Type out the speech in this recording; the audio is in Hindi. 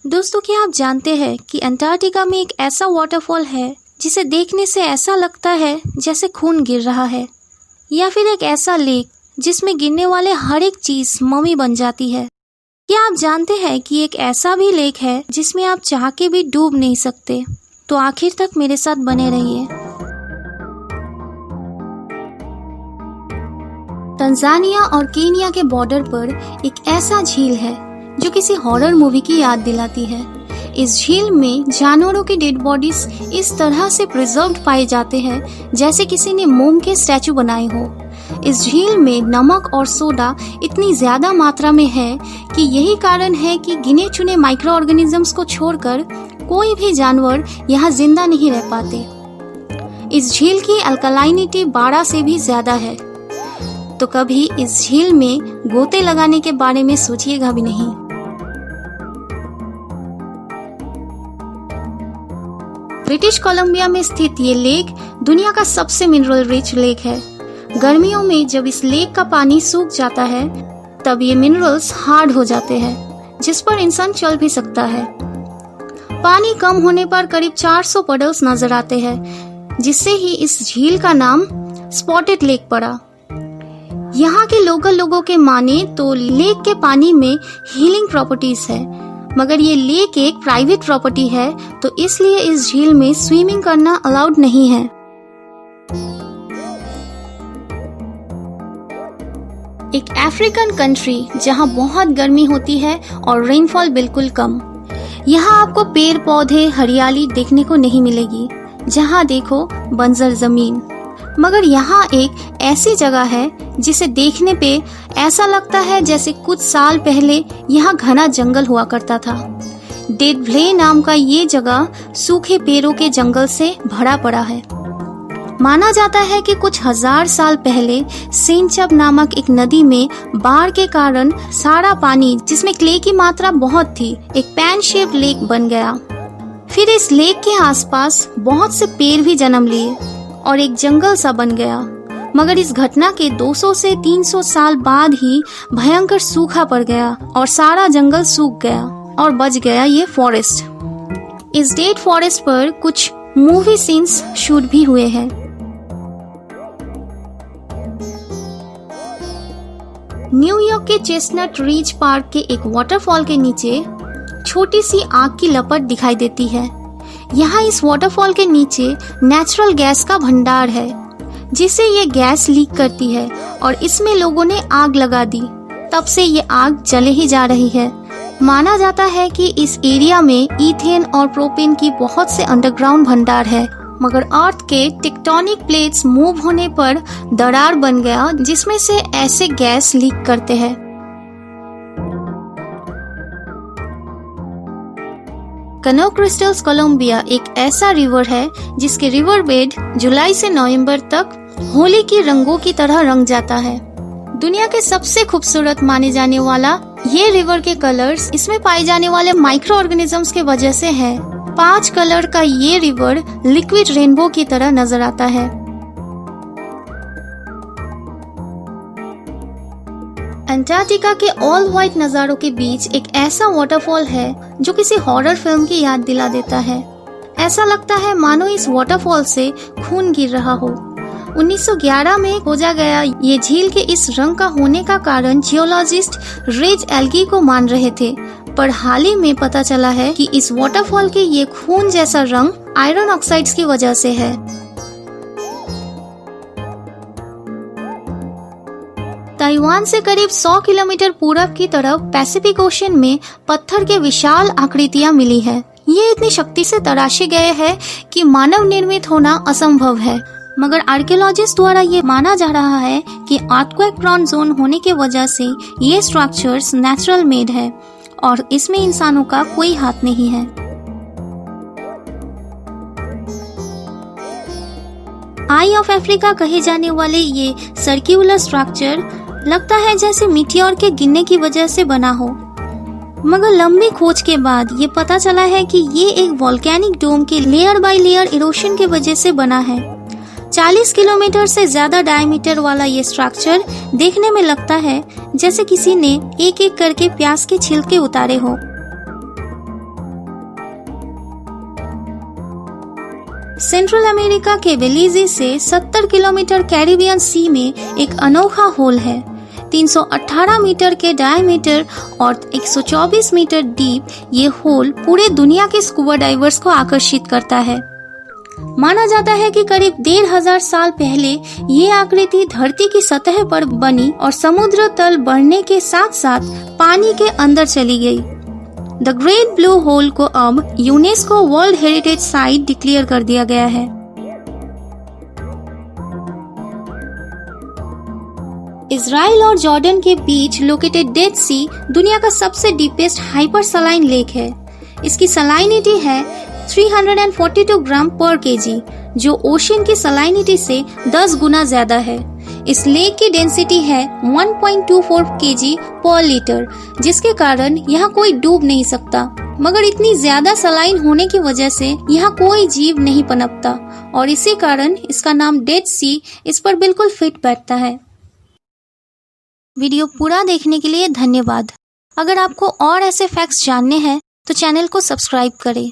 दोस्तों, क्या आप जानते हैं कि अंटार्कटिका में एक ऐसा वाटरफॉल है जिसे देखने से ऐसा लगता है जैसे खून गिर रहा है, या फिर एक ऐसा लेक जिसमें गिरने वाले हर एक चीज मम्मी बन जाती है। क्या आप जानते हैं कि एक ऐसा भी लेक है जिसमें आप चाह के भी डूब नहीं सकते? तो आखिर तक मेरे साथ बने रहिए। तंजानिया और केनिया के बॉर्डर पर एक ऐसा झील है जो किसी हॉरर मूवी की याद दिलाती है। इस झील में जानवरों की डेड बॉडीज इस तरह से प्रिजर्व्ड पाए जाते हैं जैसे किसी ने मोम के स्टैचू बनाए हो। इस झील में नमक और सोडा इतनी ज्यादा मात्रा में है कि यही कारण है कि गिने चुने माइक्रो ऑर्गेनिजम्स को छोड़कर कोई भी जानवर यहाँ जिंदा नहीं रह पाते। इस झील की अल्कलाइनिटी 12 से भी ज्यादा है, तो कभी इस झील में गोते लगाने के बारे में सोचिएगा भी नहीं। ब्रिटिश कोलंबिया में स्थित ये लेक दुनिया का सबसे मिनरल रिच लेक है। गर्मियों में जब इस लेक का पानी सूख जाता है तब ये मिनरल्स हार्ड हो जाते हैं, जिस पर इंसान चल भी सकता है। पानी कम होने पर करीब 400 पडल्स नजर आते हैं, जिससे ही इस झील का नाम स्पॉटेड लेक पड़ा। यहाँ के लोकल लोगों के माने तो लेक के पानी में हीलिंग प्रॉपर्टीज है, मगर ये लेक एक प्राइवेट प्रॉपर्टी है, तो इसलिए इस झील में स्विमिंग करना अलाउड नहीं है। एक अफ्रीकन कंट्री जहाँ बहुत गर्मी होती है और रेनफॉल बिल्कुल कम। यहाँ आपको पेड़ पौधे हरियाली देखने को नहीं मिलेगी, जहाँ देखो बंजर जमीन। मगर यहाँ एक ऐसी जगह है जिसे देखने पे ऐसा लगता है जैसे कुछ साल पहले यहाँ घना जंगल हुआ करता था। डेड व्ले नाम का ये जगह सूखे पेड़ों के जंगल से भरा पड़ा है। माना जाता है कि कुछ 1000 साल पहले सेंचब नामक एक नदी में बाढ़ के कारण सारा पानी, जिसमें क्ले की मात्रा बहुत थी, एक पैन शेप लेक बन गया। फिर इस लेक के आसपास बहुत से पेड़ भी जन्म लिए और एक जंगल सा बन गया। मगर इस घटना के 200 से 300 साल बाद ही भयंकर सूखा पड़ गया और सारा जंगल सूख गया और बच गया ये फॉरेस्ट। इस डेड फॉरेस्ट पर कुछ मूवी सीन्स शूट भी हुए हैं। न्यूयॉर्क के चेस्टनट रिज पार्क के एक वाटरफॉल के नीचे छोटी सी आग की लपट दिखाई देती है। यहाँ इस वाटरफॉल के नीचे नेचुरल गैस का भंडार है, जिससे ये गैस लीक करती है और इसमें लोगों ने आग लगा दी। तब से ये आग जले ही जा रही है। माना जाता है कि इस एरिया में ईथेन और प्रोपेन की बहुत से अंडरग्राउंड भंडार है, मगर अर्थ के टेक्टोनिक प्लेट्स मूव होने पर दरार बन गया, जिसमें से ऐसे गैस लीक करते हैं। कनो क्रिस्टल्स कोलंबिया एक ऐसा रिवर है जिसके रिवर बेड जुलाई से नवंबर तक होली की रंगों की तरह रंग जाता है। दुनिया के सबसे खूबसूरत माने जाने वाला ये रिवर के कलर्स इसमें पाए जाने वाले माइक्रो ऑर्गेनिजम्स के वजह से है। 5 कलर का ये रिवर लिक्विड रेनबो की तरह नजर आता है। अंटार्कटिका के ऑल व्हाइट नजारों के बीच एक ऐसा वाटरफॉल है जो किसी हॉरर फिल्म की याद दिला देता है। ऐसा लगता है मानो इस वाटरफॉल से खून गिर रहा हो। 1911 में खोजा गया ये झील के इस रंग का होने का कारण जियोलॉजिस्ट रेज एल्गी को मान रहे थे, पर हाल ही में पता चला है कि इस वाटरफॉल के ये खून जैसा रंग आयरन ऑक्साइड्स की वजह से है। ताइवान से करीब 100 किलोमीटर पूरब की तरफ पैसिफिक ओशन में पत्थर के विशाल आकृतियां मिली है। ये इतनी शक्ति से तराशे गए हैं कि मानव निर्मित होना असंभव है, मगर आर्कियोलॉजिस्ट द्वारा ये माना जा रहा है कि अर्थक्वेक प्रोन जोन होने के वजह से ये स्ट्रक्चर्स नेचुरल मेड है और इसमें इंसानों का कोई हाथ नहीं है। आई ऑफ अफ्रीका कहे जाने वाले ये सर्कुलर स्ट्रक्चर लगता है जैसे मीटियोर के गिरने की वजह से बना हो, मगर लंबी खोज के बाद ये पता चला है कि ये एक वोल्केनिक डोम के लेयर बाय लेयर इरोशन के वजह से बना है। 40 किलोमीटर से ज्यादा डायमीटर वाला ये स्ट्रक्चर देखने में लगता है जैसे किसी ने एक एक करके प्याज के छिलके उतारे हो। सेंट्रल अमेरिका के बेलीज़ से 70 किलोमीटर कैरिबियन सी में एक अनोखा होल है। 318 मीटर के डायमीटर और 124 मीटर डीप ये होल पूरे दुनिया के स्कूबा डाइवर्स को आकर्षित करता है। माना जाता है कि करीब 1500 साल पहले ये आकृति धरती की सतह पर बनी और समुद्र तल बढ़ने के साथ साथ पानी के अंदर चली गई। द ग्रेट ब्लू होल को अब UNESCO world heritage site declare कर दिया गया है। इजराइल और जॉर्डन के बीच लोकेटेड डेड सी दुनिया का सबसे डीपेस्ट हाइपर सलाइन लेक है। इसकी सलाइनिटी है 342 ग्राम पर केजी, जो ओशन की सलाइनिटी से 10 गुना ज्यादा है। इस लेक की डेंसिटी है 1.24 केजी पर लीटर, जिसके कारण यहाँ कोई डूब नहीं सकता। मगर इतनी ज्यादा सलाइन होने की वजह से यहाँ कोई जीव नहीं पनपता और इसी कारण इसका नाम डेड सी इस पर बिल्कुल फिट बैठता है। वीडियो पूरा देखने के लिए धन्यवाद। अगर आपको और ऐसे फैक्ट्स जानने हैं तो चैनल को सब्सक्राइब करें।